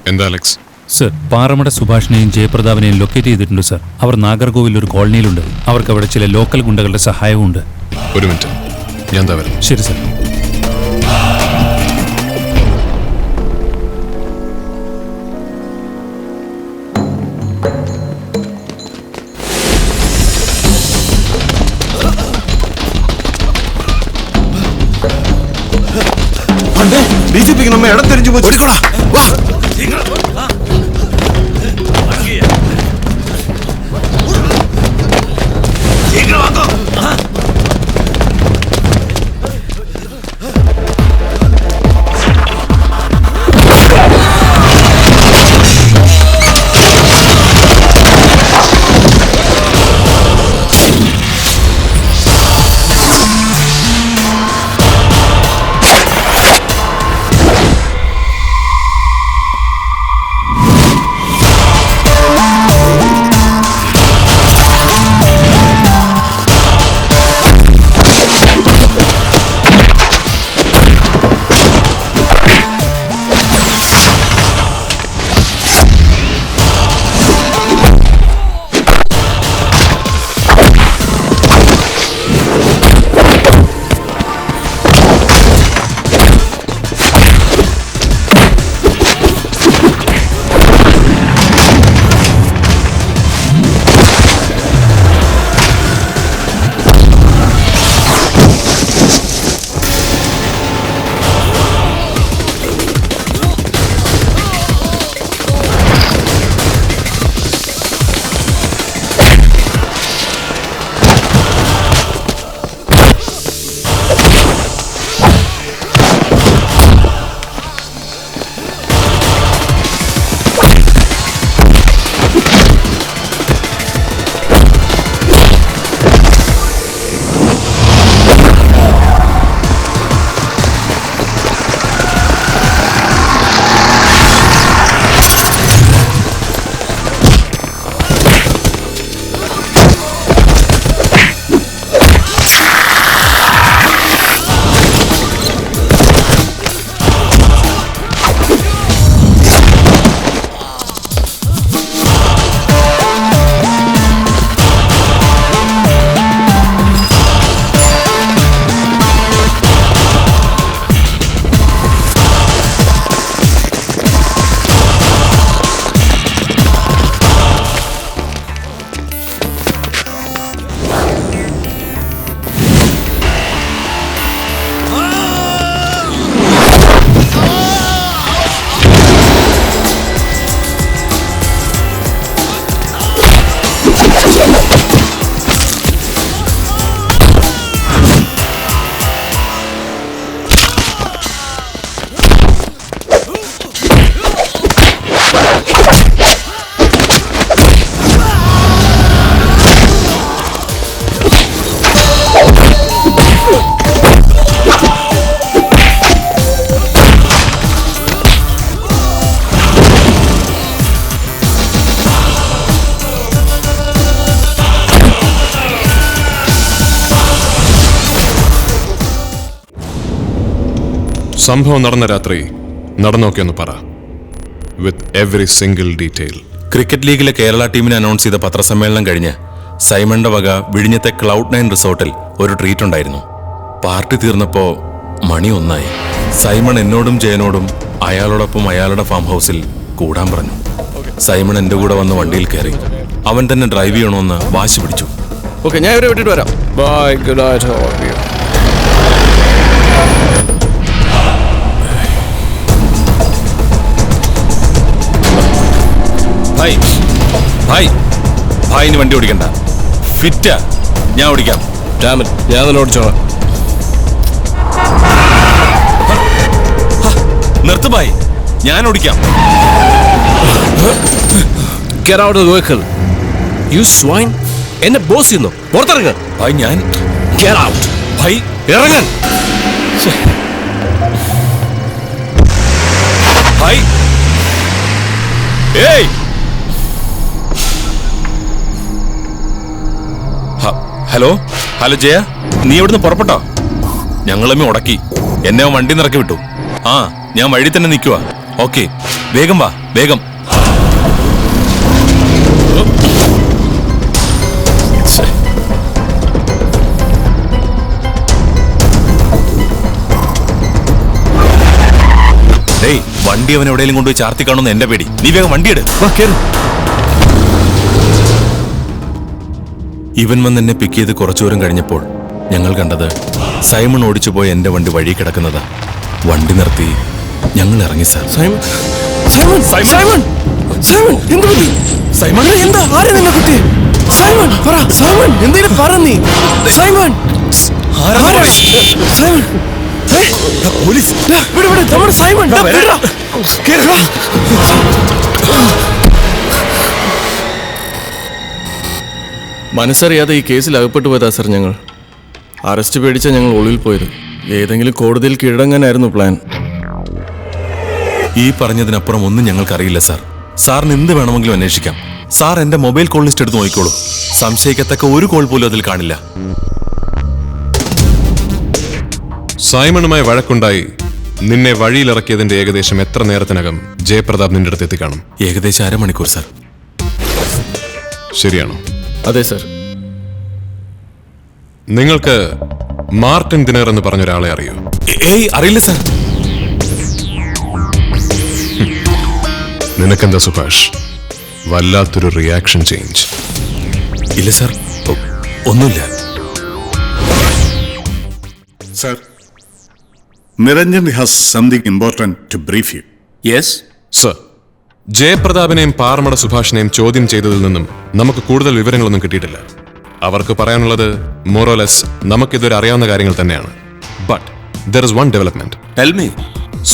എന്താ Alex? Sir, പാറമട സുഭാഷിനെയും ജയപ്രതാപിനെയും locate ചെയ്തിട്ടുണ്ട് sir. അവർ നാഗർകോവിൽ ഒരു കോളനിയിലുണ്ട്. അവർക്ക് അവിടെ ചില ലോക്കൽ ഗുണ്ടകളുടെ സഹായവും ഉണ്ട്. ഒരു മിനിറ്റ്, ഞാൻ എന്താ വരുന്നു. ശരി സർ. டிஜிபிக்கு நம்ம இடம் தெரிஞ்சு போச்சு. வா. സംഭവം നടന്ന രാത്രി നടന്നോക്കെയൊന്ന് പറ, with every single detail. Cricket ലീഗിലെ കേരള ടീമിനെ അനൗൺസ് ചെയ്ത പത്രസമ്മേളനം കഴിഞ്ഞ് സൈമണിന്റെ വക വിഴിഞ്ഞത്തെ ക്ലൗഡ് 9 റിസോർട്ടിൽ ഒരു ട്രീറ്റ് ഉണ്ടായിരുന്നു. പാർട്ടി തീർന്നപ്പോ മണി 1 സൈമൺ എന്നോടും ജയനോടും അയാളോടൊപ്പം അയാളുടെ ഫാം ഹൗസിൽ കൂടാൻ പറഞ്ഞു. സൈമൺ എന്റെ കൂടെ വന്ന് വണ്ടിയിൽ കയറി. അവൻ തന്നെ ഡ്രൈവ് ചെയ്യണമെന്ന് വാശി പിടിച്ചു. ഓക്കെ, ഞാൻ ഇവരെ വിട്ടിട്ട് വരാം. Bye, good night, all of you. ഭായിന് വണ്ടി ഓടിക്കണ്ട, ഫിറ്റാ, ഞാൻ ഓടിക്കാം. ഞാൻ തന്നെ ഓടിച്ചോളാം. നിർത്ത് ഭായ്, ഞാൻ ഓടിക്കാം. Get out of the vehicle. You swine. എന്നെ ബോസ് ചെയ്യുന്നു. പുറത്തിറങ്ങ്. ഭായ്, ഞാൻ Get out. ഭായ് ഇറങ്ങാൻ. ഭായ്, ഏയ്, ഹലോ ഹലോ ജയ, നീ ഇവിടുന്ന് പുറപ്പെട്ടോ? ഞങ്ങളമ്മ ഉടക്കി, എന്നെ വണ്ടി നിറക്കി വിട്ടു. ആ, ഞാൻ വഴി തന്നെ നിൽക്കുവാ. ഓക്കെ, വേഗം വാ. വേഗം. ഡേയ്, വണ്ടി അവൻ എവിടെയെങ്കിലും കൊണ്ടുപോയി ചാർത്തി കാണുന്ന എന്റെ പേടി. നീ വേഗം വണ്ടിയെട്. ഇവൻ വന്ന് എന്നെ പിക്ക് ചെയ്ത് കുറച്ചു ദൂരം കഴിഞ്ഞപ്പോൾ ഞങ്ങൾ കണ്ടത് സൈമൺ ഓടിച്ചു പോയ എന്റെ വണ്ടി വഴി കിടക്കുന്നതാ. വണ്ടി നിർത്തി ഞങ്ങൾ ഇറങ്ങി sir. Simon Simon Simon Simon എന്ത് പറ്റി? സൈമൺ എന്താ? ആരെ നിന്നെ കുട്ടി? സൈമൺ പറ. സൈമൺ എന്തേലും പറ നീ. സൈമൺ സൈമൺ പോലീസ് വിട് വിട്. നമ്മുടെ സൈമൺ മനസ്സറിയാതെ ഈ കേസിൽ അകപ്പെട്ടു പോയതാ സർ. ഞങ്ങൾ അറസ്റ്റ് പേടിച്ച ഞങ്ങൾ ഒളിവിൽ പോയത്. ഏതെങ്കിലും കോടതിയിൽ കീഴടങ്ങാനായിരുന്നു പ്ലാൻ. ഈ പറഞ്ഞതിനപ്പുറം ഒന്നും ഞങ്ങൾക്കറിയില്ല സാർ. സാറിന് എന്ത് വേണമെങ്കിലും അന്വേഷിക്കാം. സാർ എന്റെ മൊബൈൽ കോൾ ലിസ്റ്റ് എടുത്ത് നോക്കിക്കോളൂ. സംശയിക്കത്തക്ക ഒരു കോൾ പോലും അതിൽ കാണില്ല. സൈമണുമായി വഴക്കുണ്ടായി നിന്നെ വഴിയിലിറക്കിയതിന്റെ ഏകദേശം എത്ര നേരത്തിനകം ജയപ്രതാപ് നിന്റെ അടുത്ത് എത്തിക്കാണും? ഏകദേശം അരമണിക്കൂർ സാർ. ശരിയാണോ? അതെ സർ. നിങ്ങൾക്ക് മാർട്ടിൻ ദിനർ എന്ന് പറഞ്ഞൊരാളെ അറിയോ? ഏയ്, അറിയില്ല സാർ. നിനക്കെന്താ സുഭാഷ്, വല്ലാത്തൊരു റിയാക്ഷൻ ചേഞ്ച്? ഇല്ല സാർ, ഒന്നുമില്ല. Sir, Niranjan has something important to brief you. Yes sir, ജയപ്രതാപിനെയും പാറമട സുഭാഷിനെയും ചോദ്യം ചെയ്തതിൽ നിന്നും നമുക്ക് കൂടുതൽ വിവരങ്ങളൊന്നും കിട്ടിയിട്ടില്ല. അവർക്ക് പറയാനുള്ളത് മോറോലെസ് നമുക്കിതുവരെ അറിയാവുന്ന കാര്യങ്ങൾ തന്നെയാണ്. But there is one development. Tell me.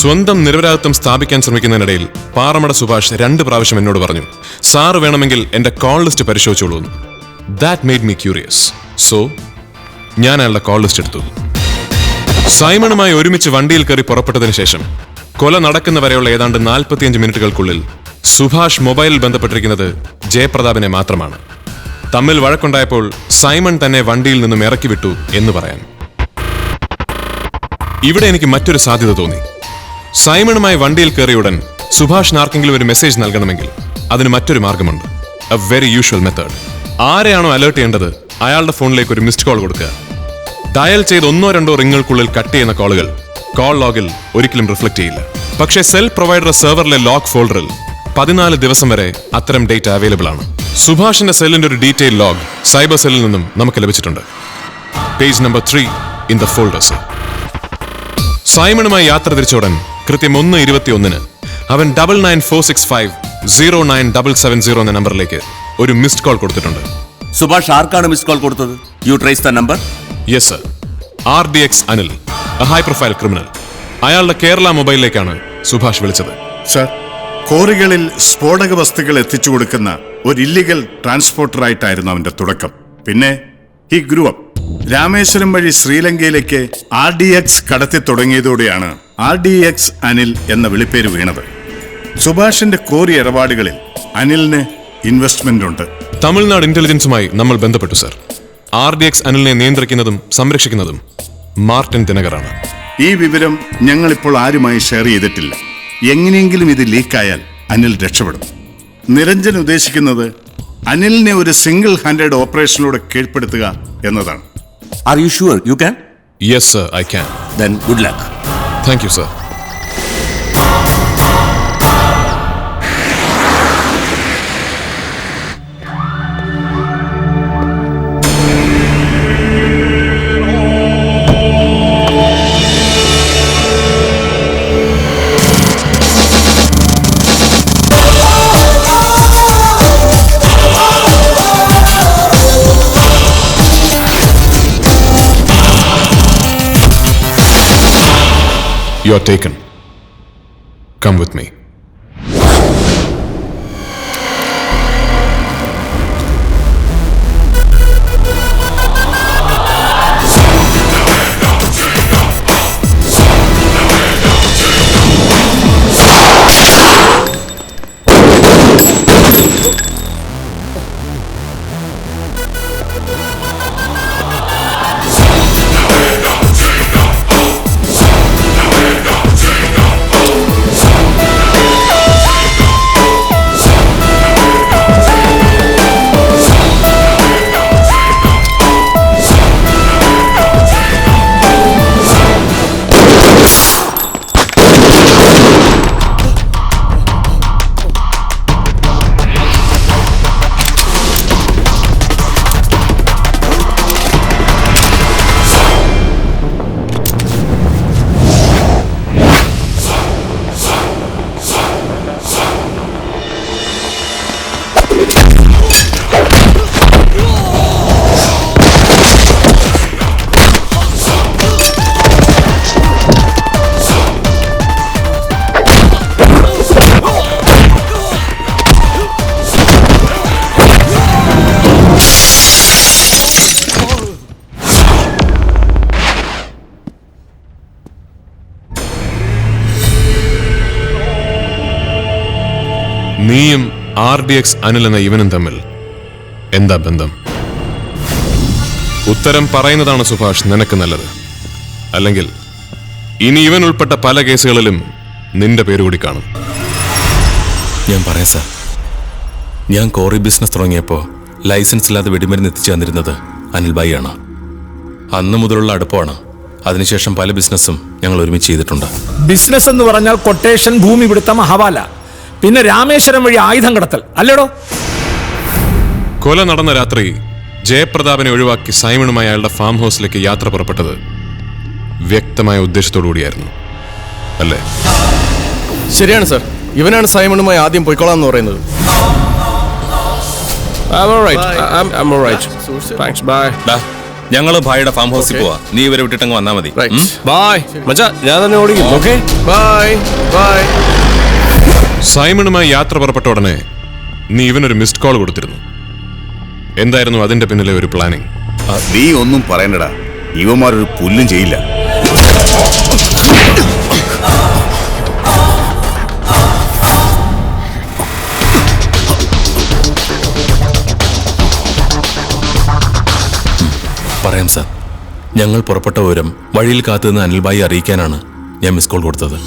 സ്വന്തം നിരപരാധിത്വം സ്ഥാപിക്കാൻ ശ്രമിക്കുന്നതിനിടയിൽ പാറമട സുഭാഷ് 2 പ്രാവശ്യം എന്നോട് പറഞ്ഞു, സാറ് വേണമെങ്കിൽ എന്റെ കോൾ ലിസ്റ്റ് പരിശോധിച്ചോളൂ. That made me curious. So ഞാൻ അയാളുടെ കോൾ ലിസ്റ്റ് എടുത്തു. സൈമണുമായി ഒരുമിച്ച് വണ്ടിയിൽ കയറി പുറപ്പെട്ടതിന് ശേഷം കൊല നടക്കുന്നവരെയുള്ള ഏതാണ്ട് 45 മിനിറ്റുകൾക്കുള്ളിൽ സുഭാഷ് മൊബൈലിൽ ബന്ധപ്പെട്ടിരിക്കുന്നത് ജയപ്രതാപിനെ മാത്രമാണ്. തമ്മിൽ വഴക്കുണ്ടായപ്പോൾ സൈമൺ തന്നെ വണ്ടിയിൽ നിന്നും ഇറക്കി വിട്ടു എന്ന് പറയാൻ. ഇവിടെ എനിക്ക് മറ്റൊരു സാധ്യത തോന്നി. സൈമണുമായി വണ്ടിയിൽ കയറിയുടൻ സുഭാഷിന് ആർക്കെങ്കിലും ഒരു മെസ്സേജ് നൽകണമെങ്കിൽ അതിന് മറ്റൊരു മാർഗമുണ്ട്. A very usual method. ആരെയാണോ അലേർട്ട് ചെയ്യേണ്ടത് അയാളുടെ ഫോണിലേക്ക് ഒരു മിസ്ഡ് കോൾ കൊടുക്കുക. ഡയൽ ചെയ്ത് 1-2 റിങ്ങുകൾക്കുള്ളിൽ കട്ട് ചെയ്യുന്ന കോളുകൾ കോൾ ലോഗിൽ ഒരിക്കലും റിഫ്ലക്ട് ചെയ്യില്ല. പക്ഷേ സെൽ പ്രൊവൈഡർ സെർവറിലെ ലോഗ് ഫോൾഡറിൽ 14 ദിവസം വരെ അത്തരം ഡേറ്റ അവൈലബിൾ ആണ്. സുഭാഷിന്റെ സെല്ലിന്റെ ഒരു ഡീറ്റെയിൽ ലോഗ് സൈബർ സെല്ലിൽ നിന്നും നമുക്ക് ലഭിച്ചിട്ടുണ്ട്. Page number 3 in the folders. സൈമണുമായി യാത്ര തിരിച്ചോടൻ കൃത്യം 1:21 അവൻ 9946509770 എന്ന നമ്പറിലേക്ക് ഒരു മിസ്ഡ് കോൾ കൊടുത്തിട്ടുണ്ട്. സുഭാഷ് ആർക്കാണ് മിസ് കോൾ കൊടുത്തത്? You trace the number? Yes sir. RDX Anil, a high profile criminal. അയാളുടെ കേരള മൊബൈലിലേക്കാണ് സുഭാഷ് വിളിച്ചത്. സർ, കോറികളിൽ സ്ഫോടക വസ്തുക്കൾ എത്തിച്ചു കൊടുക്കുന്ന ഒരു ഇല്ലീഗൽ ട്രാൻസ്പോർട്ടറായിട്ടായിരുന്നു അവന്റെ തുടക്കം. പിന്നെ ഈ ഗ്രൂപ്പ് രാമേശ്വരം വഴി ശ്രീലങ്കയിലേക്ക് RDX കടത്തി തുടങ്ങിയതോടെയാണ് RDX അനിൽ എന്ന വിളിപ്പേര് വീണത്. സുഭാഷിന്റെ കോറി ഇടപാടുകളിൽ അനിലിന് ഇൻവെസ്റ്റ്മെന്റ് ഉണ്ട്. തമിഴ്നാട് ഇന്റലിജൻസുമായി നമ്മൾ ബന്ധപ്പെട്ടു സർ. RDX അനിലിനെ നിയന്ത്രിക്കുന്നതും സംരക്ഷിക്കുന്നതും മാർട്ടിൻ ദിനകറാണ്. ഈ വിവരം ഞങ്ങളിപ്പോൾ ആരുമായി ഷെയർ ചെയ്തിട്ടില്ല. എങ്ങനെയെങ്കിലും ഇത് ലീക്കായാൽ അനിൽ രക്ഷപ്പെടും. നിരഞ്ജൻ ഉദ്ദേശിക്കുന്നത് അനിലിനെ ഒരു സിംഗിൾ ഹാൻഡഡ് ഓപ്പറേഷനിലൂടെ കീഴ്പ്പെടുത്തുക എന്നതാണ്. Are you sure you can? Yes sir, I can. Then good luck. Thank you sir. You are taken. Come with me. നീയും RDX അനിൽ എന്ന ഇവനും തമ്മിൽ എന്താ ബന്ധം? ഉത്തരം പറയുന്നതാണ് സുഭാഷ് നിനക്ക് നല്ലത്. അല്ലെങ്കിൽ ഇനി ഇവൻ ഉൾപ്പെട്ട പല കേസുകളിലും നിന്റെ പേരുകൂടി കാണും. ഞാൻ പറയാം സാർ, ഞാൻ കോറി ബിസിനസ് തുടങ്ങിയപ്പോൾ ലൈസൻസ് ഇല്ലാതെ വെടിമരുന്ന് എത്തിച്ചു തന്നിരുന്നത് അനിൽഭായി ആണ്. അന്ന് മുതലുള്ള അടുപ്പമാണ്. അതിനുശേഷം പല ബിസിനസ്സും ഞങ്ങൾ ഒരുമിച്ച് ചെയ്തിട്ടുണ്ട്. ബിസിനസ് എന്ന് പറഞ്ഞാൽ കൊട്ടേഷൻ, ഭൂമി പിടുത്തം, ഹവാല, പിന്നെ രാമേശ്വരം വഴി ആയുധം കടത്തൽ അല്ലേടോ? കൊല നടന്ന രാത്രി ജയപ്രതാപനെ ഒഴിവാക്കി സൈമണുമായി അയാളുടെ ഫാം ഹൗസിലേക്ക് യാത്ര പുറപ്പെട്ടത് വ്യക്തമായ ഉദ്ദേശത്തോടുകൂടിയായിരുന്നു അല്ലേ? ശരിയാണ് സർ. ഇവനാണ് സൈമണുമായി ആദ്യം പോയിക്കോളാം എന്ന് പറയുന്നത്. ഞങ്ങൾ ഭായിയുടെ ഫാം ഹൗസിൽ പോവാ. നീ ഇവരെ വിട്ടിട്ടങ്ങ് വന്നാൽ മതി. ബൈ മച്ചാ, ഞാൻ തന്നെ ഓടിക്കും. Okay bye bye. സൈമണുമായി യാത്ര പുറപ്പെട്ട ഉടനെ നീ ഇവനൊരു മിസ്ഡ് കോൾ കൊടുത്തിരുന്നു. എന്തായിരുന്നു അതിന്റെ പിന്നിലെ ഒരു പ്ലാനിങ്? നീ ഒന്നും പറയണ്ടടാ, ഇവന്മാരൊരു പുല്ലും ചെയ്യില്ല. പറയാം സാർ, ഞങ്ങൾ പുറപ്പെട്ട വിവരം വഴിയിൽ കാത്തുനിന്ന് അനിൽഭായി അറിയിക്കാനാണ് ഞാൻ മിസ് കോൾ കൊടുത്തത്.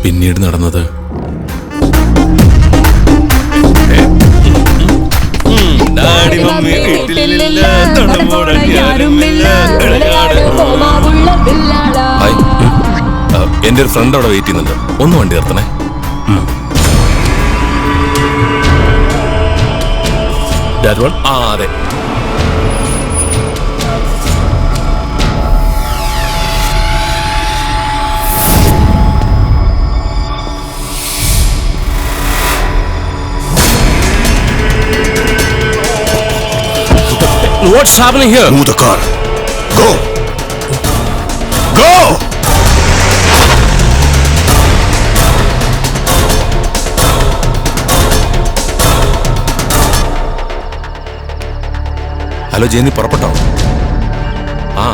പിന്നീട് നടന്നത് എന്റെ ഒരു ഫ്രണ്ട് അവിടെ വെയിറ്റ് ചെയ്യുന്നുണ്ട്. ഒന്ന് വണ്ടി നിർത്തണേ. അതെ. What's happening here? Move the car. Go. Go. Hello Jayanthi, പുറപ്പെട്ടോ? ആ,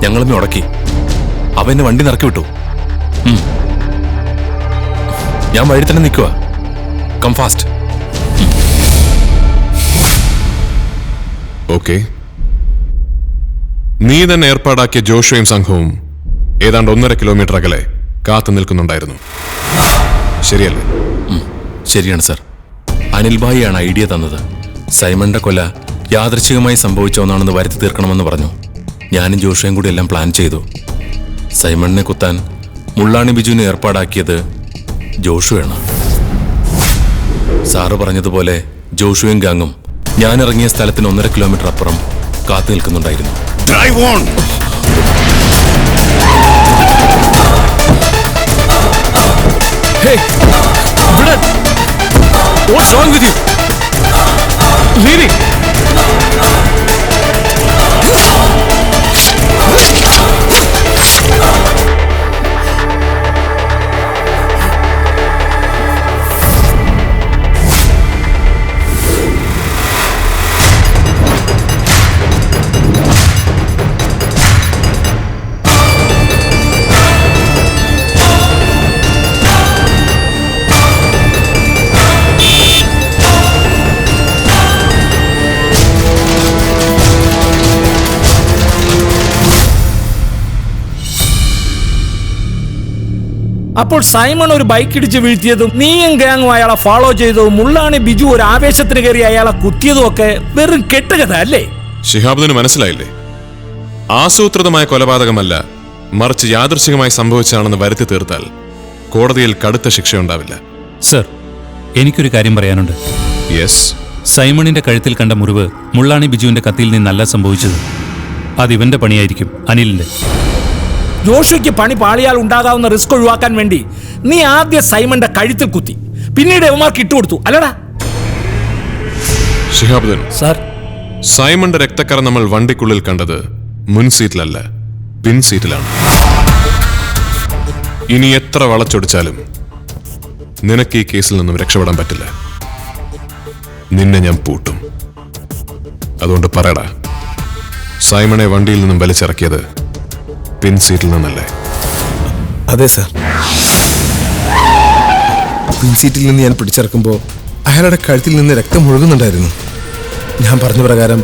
ഞങ്ങളൊന്ന് ഉടക്കി. അവന്റെ വണ്ടി നിറക്കി വിട്ടു. ഞാൻ വഴി തന്നെ നിൽക്കുക. Come fast. ഓക്കെ. നീ തന്നെ ഏർപ്പാടാക്കിയ ജോഷുവയും സംഘവും ഏതാണ്ട് 1.5 കിലോമീറ്റർ അകലെ കാത്തു നിൽക്കുന്നുണ്ടായിരുന്നു, ശരിയല്ലേ? ശരിയാണ് സർ. അനിൽഭായിയാണ് ഐഡിയ തന്നത്. സൈമണിന്റെ കൊല യാദൃച്ഛികമായി സംഭവിച്ച ഒന്നാണെന്ന് വരുത്തി തീർക്കണമെന്ന് പറഞ്ഞു. ഞാനും ജോഷുവും കൂടി എല്ലാം പ്ലാൻ ചെയ്തു. സൈമണിനെ കുത്താൻ മുള്ളാണി ബിജുവിനെ ഏർപ്പാടാക്കിയത് ജോഷുവാണ്. സാറ് പറഞ്ഞതുപോലെ ജോഷുവും ഗാങ്ങും ഞാൻ ഇറങ്ങിയ സ്ഥലത്തിന് 1.5 കിലോമീറ്റർ അപ്പുറം കാത്തു നിൽക്കുന്നുണ്ടായിരുന്നു. Drive on. Hey, Brad, what's wrong with you? Leave it. അപ്പോൾ സൈമൺ ഒരു ബൈക്ക് ഇടിച്ച് വീഴ്ത്തിയതും നീയും ഗാങ്ങും അയാളെ ഫോളോ ചെയ്തതും മുള്ളാണി ബിജു ഒരു ആവേശത്തിന് കയറി അയാളെ കുത്തിയതും ഒക്കെ വെറും കെട്ടുകഥ അല്ലേ? ശിഹാബുദ്ദീന് മനസ്സിലായില്ലേ? ആസൂത്രിതമായ കൊലപാതകമല്ല, മറിച്ച് യാദൃശ്ചികമായി സംഭവിച്ചാണെന്ന് വരുത്തി തീർത്താൽ കോടതിയിൽ കടുത്ത ശിക്ഷയുണ്ടാവില്ല. സർ, എനിക്കൊരു കാര്യം പറയാനുണ്ട്. യെസ്. സൈമണിന്റെ കഴുത്തിൽ കണ്ട മുറിവ് മുള്ളാണി ബിജുവിന്റെ കത്തിയിൽ നിന്നല്ല സംഭവിച്ചത്. അതിവന്റെ പണിയായിരിക്കും, അനിലിന്റെ. ജോഷുയ്ക്ക് പണി പാളിയാൽ ഉണ്ടാകാവുന്ന റിസ്ക് ഒഴിവാക്കാൻ വേണ്ടി നീ ആദ്യം സൈമന്റെ കഴുത്തിൽ കുത്തി, പിന്നീട് എവന്മാർക്ക് ഇട്ടുകൊടുത്തു അല്ലടാ? ശിഹാബുദ്ദീൻ സാർ, സൈമന്റെ രക്തക്കറ നമ്മൾ വണ്ടിക്കുള്ളിൽ കണ്ടത് മുൻ സീറ്റിലല്ല, പിൻ സീറ്റിലാണ്. ഇനി എത്ര വളച്ചൊടിച്ചാലും നിനക്ക് ഈ കേസിൽ നിന്നും രക്ഷപ്പെടാൻ പറ്റില്ല. നിന്നെ ഞാൻ പൂട്ടും. അതുകൊണ്ട് പറയടാ, സൈമണെ വണ്ടിയിൽ നിന്നും വലിച്ചിറക്കിയത് പിൻ സീറ്റിൽ നിന്നല്ലേ? അതെ സർ. പിൻസീറ്റിൽ നിന്ന് ഞാൻ പിടിച്ചിറക്കുമ്പോൾ അയാളുടെ കഴുത്തിൽ നിന്ന് രക്തം ഒഴുകുന്നുണ്ടായിരുന്നു. ഞാൻ പറഞ്ഞ പ്രകാരം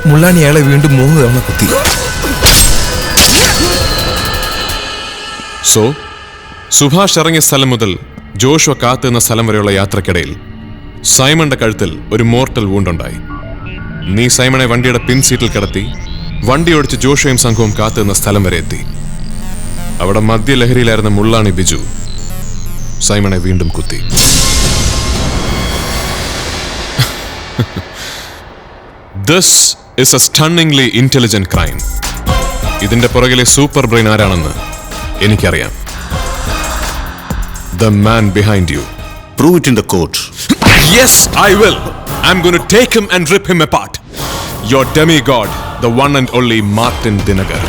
മുള്ളാണി അയാളെ വീണ്ടും 3 തവണ കുത്തി. സോ സുഭാഷ് ഇറങ്ങിയ സ്ഥലം മുതൽ ജോഷുവ കാത്തുനിന്ന സ്ഥലം വരെയുള്ള യാത്രക്കിടയിൽ സൈമന്റെ കഴുത്തിൽ ഒരു മോർട്ടൽ വൂണ്ടുണ്ടായി. നീ സൈമണെ വണ്ടിയുടെ പിൻസീറ്റിൽ കിടത്തി വണ്ടി ഓടിച്ച് ജോഷുവയും സംഘവും കാത്തുനിന്ന സ്ഥലം വരെ എത്തി. അവിടെ മദ്യലഹരിയിലായിരുന്ന മുള്ളാണി ബിജു സൈമണെ വീണ്ടും കുത്തി. This is a stunningly intelligent crime. ഇതിന്റെ പുറകിലെ സൂപ്പർ ബ്രെയിൻ ആരാണെന്ന് എനിക്കറിയാം. The man behind you. Prove it in the court. Yes, I will. I'm going to take him and rip him apart. Your demigod, the one and only Martin Dinagar.